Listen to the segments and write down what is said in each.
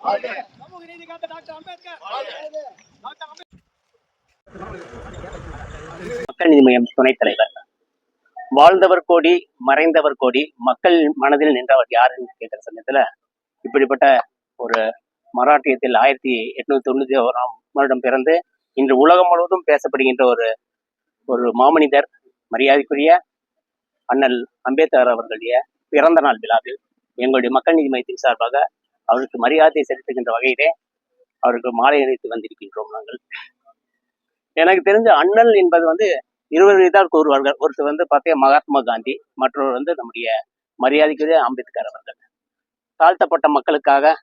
சமூக நீதி காத்த டாக்டர் அம்பேத்கர். மக்கள் நீதி மய்யம் துணைத் தலைவர். வாழ்ந்தவர் கோடி, மறைந்தவர் கோடி, மக்கள் மனதில் நின்றவர் யாருன்னு கேட்கிற சமயத்துல இப்படிப்பட்ட ஒரு மராட்டியத்தில் 1891 பிறந்து இன்று உலகம் முழுவதும் பேசப்படுகின்ற ஒரு மாமனிதர், மரியாதைக்குரிய அண்ணல் அம்பேத்கர் அவர்களுடைய பிறந்த நாள் விழாவில் எங்களுடைய மக்கள் நீதி மையத்தின் சார்பாக அவருக்கு மரியாதை செலுத்துகின்ற வகையிலே அவருக்கு மாலை அணிவித்து வந்திருக்கின்றோம். நாங்கள் எனக்கு தெரிஞ்ச அண்ணல் என்பது 20 விதத்தால் கூறுவார்கள். ஒருத்தர் பார்த்தீங்க மகாத்மா காந்தி, மற்றொரு நம்முடைய மரியாதைக்குரிய அம்பேத்கர் அவர்கள். தாழ்த்தப்பட்ட மக்களுக்காக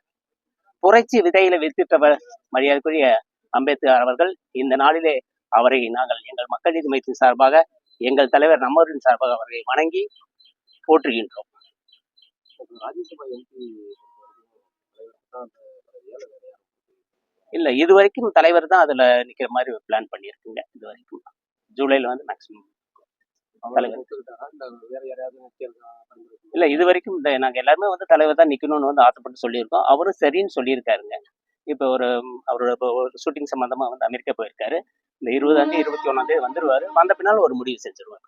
புரட்சி விதையில வித்திட்டவர் மரியாதைக்குரிய அம்பேத்கர் அவர்கள். இந்த நாளிலே அவரை நாங்கள் எங்கள் மக்கள் நீதி மையத்தின் சார்பாக, எங்கள் தலைவர் நம்மரின் சார்பாக அவரை வணங்கி போற்றுகின்றோம். இல்ல, இதுவரைக்கும் தலைவர் தான் அதுல நிக்கிற மாதிரி ஒரு பிளான் பண்ணியிருக்குங்க. இது வரைக்கும் ஜூலைல மேக்சிமம் இல்ல, இது வரைக்கும் நாங்க எல்லாருமே தலைவர் தான் நிக்கணும்னு ஆசைப்பட்டு சொல்லியிருக்கோம். அவரும் சரின்னு சொல்லியிருக்காருங்க. இப்ப அவரோட ஷூட்டிங் சம்பந்தமா அமெரிக்கா போயிருக்காரு. இந்த 20ஆம் தேதி 21ஆம் தேதி வந்துருவாரு. வந்த பின்னால ஒரு முடிவு செஞ்சிருவாரு.